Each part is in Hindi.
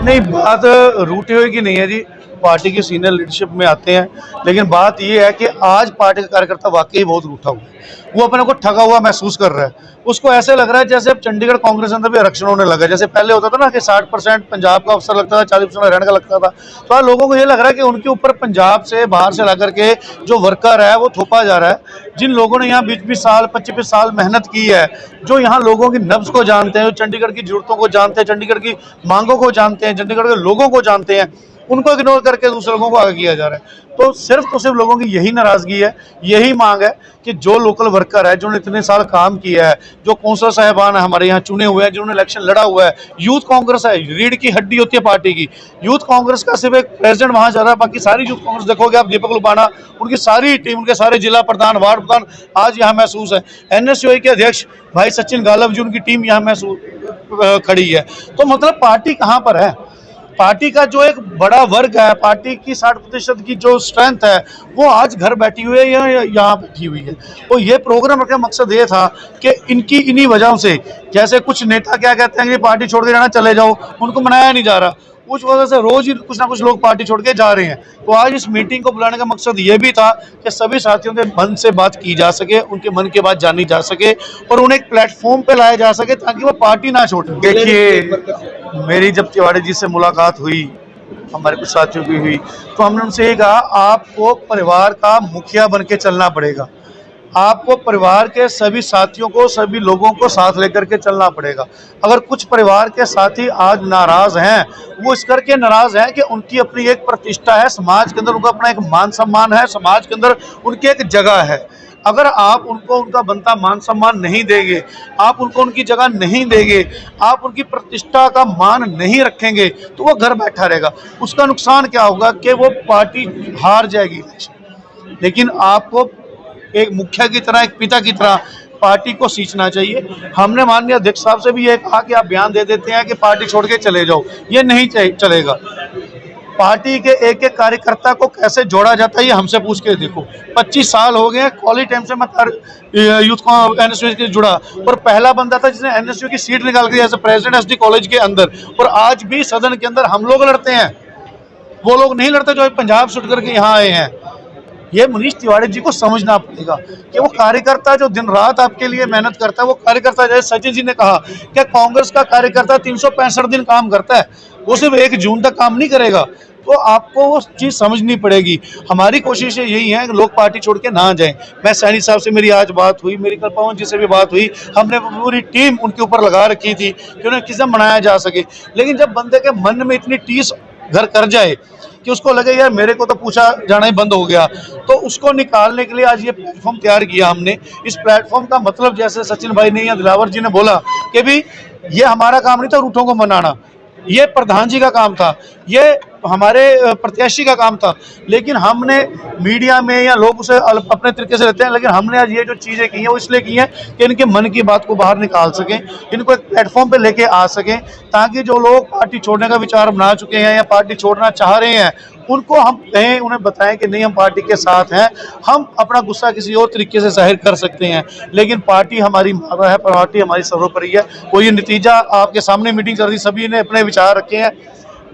नहीं, बात रूठी हुई की नहीं है जी। पार्टी की सीनियर लीडरशिप में आते हैं, लेकिन बात ये है कि आज पार्टी का कार्यकर्ता वाकई बहुत रूठा हुआ है। वो अपने को ठगा हुआ महसूस कर रहा है। उसको ऐसे लग रहा है जैसे अब चंडीगढ़ कांग्रेस अंदर भी आरक्षण होने लगा। जैसे पहले होता था ना कि 60% पंजाब का अफसर लगता था, 40% हरियाणा का लगता था। तो आज लोगों को ये लग रहा है कि उनके ऊपर पंजाब से बाहर से ला करके जो वर्कर है वो थोपा जा रहा है। जिन लोगों ने यहाँ 20-20 साल 25 साल मेहनत की है, जो यहाँ लोगों की नब्ज को जानते हैं, जो चंडीगढ़ की जरूरतों को जानते हैं, चंडीगढ़ की मांगों को जानते हैं, चंडीगढ़ के लोगों को जानते हैं, उनको इग्नोर करके दूसरे लोगों को आगे किया जा रहा है। तो सिर्फ लोगों की यही नाराजगी है, यही मांग है कि जो लोकल वर्कर है, जिन्होंने इतने साल काम किया है, जो कौंसलर साहिबान है हमारे यहाँ चुने हुए हैं, जिन्होंने इलेक्शन लड़ा हुआ है, यूथ कांग्रेस है, रीढ़ की हड्डी होती है पार्टी की। यूथ कांग्रेस का सिर्फ एक प्रेसिडेंट वहां जा रहा है, बाकी सारी यूथ कांग्रेस देखोगे आप, दीपक लुबाना, उनकी सारी टीम, उनके सारे जिला प्रधान, वार्ड प्रधान आज यहाँ महसूस है। NSUI के अध्यक्ष भाई सचिन गालव जी, उनकी टीम यहाँ महसूस खड़ी है। तो मतलब पार्टी कहाँ पर है? पार्टी का जो एक बड़ा वर्ग है, पार्टी की 60% की जो स्ट्रेंथ है, वो आज घर बैठी हुई है या यहाँ बैठी हुई है। तो ये प्रोग्राम का मकसद ये था कि इनकी इन्हीं वजहों से, जैसे कुछ नेता क्या कहते हैं कि पार्टी छोड़ के जाना, चले जाओ, उनको मनाया नहीं जा रहा, उस वजह से रोज ही कुछ ना कुछ लोग पार्टी छोड़ के जा रहे हैं। तो आज इस मीटिंग को बुलाने का मकसद ये भी था कि सभी साथियों के मन से बात की जा सके, उनके मन की बात जानी जा सके और उन्हें एक प्लेटफॉर्म पे लाया जा सके ताकि वो पार्टी ना छोड़े। देखिए, मेरी जब तिवारी जी से मुलाकात हुई, हमारे कुछ साथियों की हुई, तो हमने उनसे ये कहा, आपको परिवार का मुखिया बन के चलना पड़ेगा। आपको परिवार के सभी साथियों को, सभी लोगों को साथ लेकर के चलना पड़ेगा। अगर कुछ परिवार के साथी आज नाराज हैं, वो इस करके नाराज हैं कि उनकी अपनी एक प्रतिष्ठा है समाज के अंदर, उनका अपना एक मान सम्मान है समाज के अंदर, उनकी एक जगह है। अगर आप उनको उनका बनता मान सम्मान नहीं देंगे, आप उनको उनकी जगह नहीं देंगे, आप उनकी प्रतिष्ठा का मान नहीं रखेंगे, तो वो घर बैठा रहेगा। उसका नुकसान क्या होगा कि वो पार्टी हार जाएगी। लेकिन आपको एक मुखिया की तरह, एक पिता की तरह पार्टी को सींचना चाहिए। हमने माननीय अध्यक्ष साहब से भी ये कहा कि आप बयान दे देते हैं कि पार्टी छोड़ के चले जाओ, ये नहीं चलेगा। पार्टी के एक एक कार्यकर्ता को कैसे जोड़ा जाता है ये हमसे पूछ के देखो। 25 साल हो गए कॉलेज टाइम से मैं यूथ NSU से जुड़ा, और पहला बंदा था जिसने NSU की सीट निकाल के एज प्रेसिडेंट SD कॉलेज के अंदर, और आज भी सदन के अंदर हम लोग लड़ते हैं, वो लोग नहीं लड़ते जो पंजाब छुट करके यहाँ आए हैं। ये मनीष तिवारी जी को समझना पड़ेगा कि वो कार्यकर्ता जो दिन रात आपके लिए मेहनत करता है, वो कार्यकर्ता, जैसे सचिन जी ने कहा कि कांग्रेस का कार्यकर्ता 365 दिन काम करता है, वो सिर्फ 1 जून तक काम नहीं करेगा। तो आपको वो चीज़ समझनी पड़ेगी। हमारी कोशिश यही है कि लोग पार्टी छोड़ के ना जाएं। मैं सैनी साहब से मेरी आज बात हुई, मेरी कल पवन जी से भी बात हुई, हमने पूरी टीम उनके ऊपर लगा रखी थी कि उन्हें किसे मनाया जा सके। लेकिन जब बंदे के मन में इतनी टीस घर कर जाए कि उसको लगे यार मेरे को तो पूछा जाना ही बंद हो गया, तो उसको निकालने के लिए आज ये प्लेटफॉर्म तैयार किया हमने। इस प्लेटफॉर्म का मतलब, जैसे सचिन भाई ने या दिलावर जी ने बोला कि भी ये हमारा काम नहीं था रूठों को मनाना, ये प्रधान जी का काम था, ये हमारे प्रत्याशी का काम था। लेकिन हमने मीडिया में या लोग उसे अपने तरीके से लेते हैं, लेकिन हमने आज ये जो चीज़ें की हैं वो इसलिए की हैं कि इनके मन की बात को बाहर निकाल सकें, इनको एक प्लेटफॉर्म पे लेके आ सकें, ताकि जो लोग पार्टी छोड़ने का विचार बना चुके हैं या पार्टी छोड़ना चाह रहे हैं, उनको हम कहें, उन्हें बताएं कि नहीं, हम पार्टी के साथ हैं, हम अपना गुस्सा किसी और तरीके से जाहिर कर सकते हैं, लेकिन पार्टी हमारी माता है, पार्टी हमारी सर्वोपरि है। कोई नतीजा आपके सामने मीटिंग चल रही, सभी ने अपने विचार रखे हैं।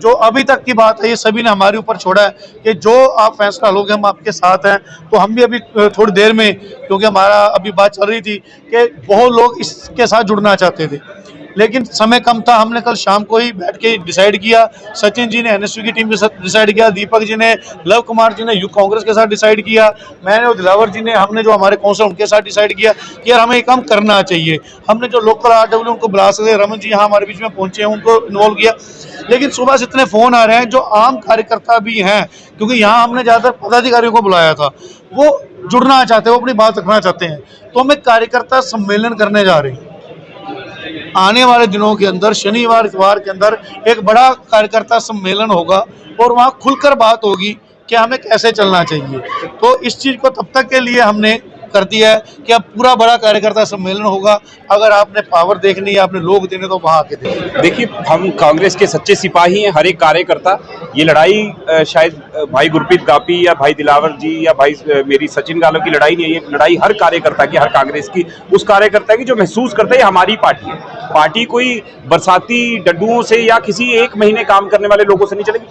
जो अभी तक की बात है ये सभी ने हमारे ऊपर छोड़ा है कि जो आप फैसला लोगे हम आपके साथ हैं। तो हम भी अभी थोड़ी देर में, क्योंकि हमारा अभी बात चल रही थी कि बहुत लोग इसके साथ जुड़ना चाहते थे, लेकिन समय कम था, हमने कल शाम को ही बैठ के डिसाइड किया। सचिन जी ने NSU की टीम के साथ डिसाइड किया, दीपक जी ने, लव कुमार जी ने यूथ कांग्रेस के साथ डिसाइड किया, मैंने और दिलावर जी ने, हमने जो हमारे कौंसल उनके साथ डिसाइड किया कि यार हमें ये काम करना चाहिए। हमने जो लोकल RW उनको बुला सकते, रमन जी यहाँ हमारे बीच में पहुंचे हैं, उनको इन्वॉल्व किया। लेकिन सुबह से इतने फ़ोन आ रहे हैं जो आम कार्यकर्ता भी हैं, क्योंकि यहाँ हमने ज़्यादातर पदाधिकारियों को बुलाया था, वो जुड़ना चाहते हैं, वो अपनी बात रखना चाहते हैं। तो हम एक कार्यकर्ता सम्मेलन करने जा रहे हैं आने वाले दिनों के अंदर, शनिवार इतवार के अंदर एक बड़ा कार्यकर्ता सम्मेलन होगा और वहाँ खुलकर बात होगी कि हमें कैसे चलना चाहिए। तो इस चीज़ को तब तक के लिए हमने कर दिया है कि अब पूरा बड़ा कार्यकर्ता सम्मेलन होगा। अगर आपने पावर देखनी है, आपने लोग देने, तो वहाँ आके देखिए। देखिए, हम कांग्रेस के सच्चे सिपाही हैं, हर एक कार्यकर्ता। ये लड़ाई शायद भाई गुरप्रीत गापी या भाई दिलावर जी या भाई मेरी सचिन गालो की लड़ाई नहीं है, ये लड़ाई हर कार्यकर्ता की, हर कांग्रेस की, उस कार्यकर्ता की जो महसूस करता है ये हमारी पार्टी है। पार्टी कोई बरसाती डड्डुओं से या किसी एक महीने काम करने वाले लोगों से नहीं चलेगी।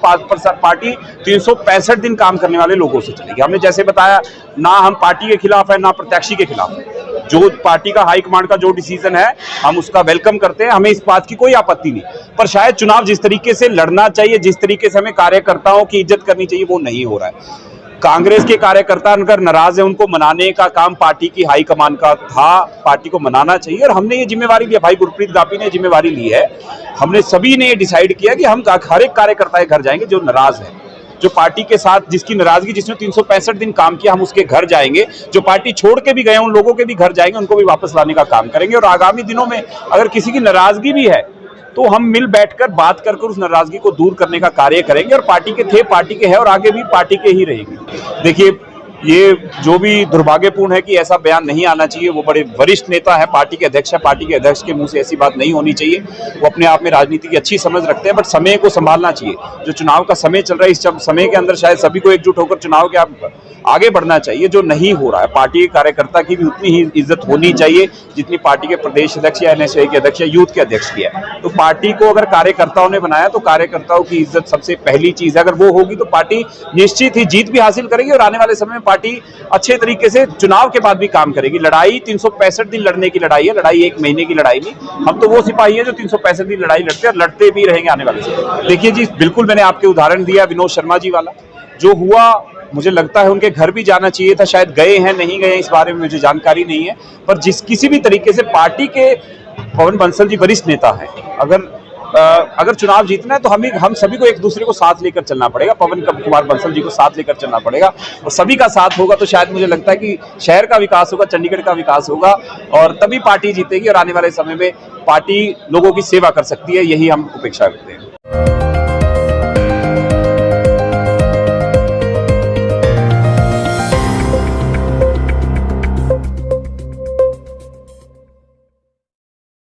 पार्टी 365 दिन काम करने वाले लोगों से चलेगी। हमने जैसे बताया, ना हम पार्टी के खिलाफ है, ना प्रत्याशी के खिलाफ है। जो पार्टी का हाईकमांड का जो डिसीजन है, हम उसका वेलकम करते हैं, हमें इस बात की कोई आपत्ति नहीं। पर शायद चुनाव जिस तरीके से लड़ना चाहिए, जिस तरीके से हमें कार्यकर्ताओं की इज्जत करनी चाहिए, वो नहीं हो रहा है। कांग्रेस के कार्यकर्ता अगर नाराज है, उनको मनाने का काम पार्टी की हाईकमान का था। पार्टी को मनाना चाहिए और हमने ये जिम्मेवारी ली है, भाई गुरप्रीत गापी ने जिम्मेवारी ली है। हमने सभी ने डिसाइड किया कि हम हर एक कार्यकर्ता के घर जाएंगे जो नाराज है, जो पार्टी के साथ जिसकी नाराजगी, जिसने 365 दिन काम किया, हम उसके घर जाएंगे। जो पार्टी छोड़ के भी गए उन लोगों के भी घर जाएंगे, उनको भी वापस लाने का काम करेंगे। और आगामी दिनों में अगर किसी की नाराजगी भी है तो हम मिल बैठकर बात कर उस नाराजगी को दूर करने का कार्य करेंगे। और पार्टी के थे, पार्टी के हैं और आगे भी पार्टी के ही रहेंगे। देखिए, ये जो भी दुर्भाग्यपूर्ण है कि ऐसा बयान नहीं आना चाहिए। वो बड़े वरिष्ठ नेता है, पार्टी के अध्यक्ष है, पार्टी के अध्यक्ष के मुंह से ऐसी बात नहीं होनी चाहिए। वो अपने आप में राजनीति की अच्छी समझ रखते हैं, बट समय को संभालना चाहिए। जो चुनाव का समय चल रहा है, इस समय के अंदर शायद सभी को एकजुट होकर चुनाव के आगे बढ़ना चाहिए, जो नहीं हो रहा है। पार्टी के कार्यकर्ता की भी उतनी ही इज्जत होनी चाहिए जितनी पार्टी के प्रदेश अध्यक्ष या NSA के अध्यक्ष या यूथ के अध्यक्ष की है। तो पार्टी को अगर कार्यकर्ताओं ने बनाया तो कार्यकर्ताओं की इज्जत सबसे पहली चीज है। अगर वो होगी तो पार्टी निश्चित ही जीत भी हासिल करेगी और आने वाले समय में पार्टी अच्छे तरीके से चुनाव के बाद भी काम करेगी। लड़ाई 365 दिन लड़ने की लड़ाई है, लड़ाई एक महीने की लड़ाई नहीं। हम तो वो सिपाही है जो 365 दिन लड़ाई लड़ते हैं और लड़ते भी रहेंगे आने वाले समय। देखिए जी, बिल्कुल मैंने आपके उदाहरण दिया विनोद शर्मा जी वाला, जो हुआ मुझे लगता है उनके घर भी जाना चाहिए था। शायद गए हैं, नहीं गए, इस बारे में मुझे जानकारी नहीं है। पर किसी भी तरीके से पार्टी के पवन बंसल जी वरिष्ठ नेता हैं, अगर चुनाव जीतना है तो हम सभी को एक दूसरे को साथ लेकर चलना पड़ेगा। पवन कुमार बंसल जी को साथ लेकर चलना पड़ेगा और सभी का साथ होगा तो शायद मुझे लगता है कि शहर का विकास होगा, चंडीगढ़ का विकास होगा और तभी पार्टी जीतेगी और आने वाले समय में पार्टी लोगों की सेवा कर सकती है। यही हम अपेक्षा करते हैं।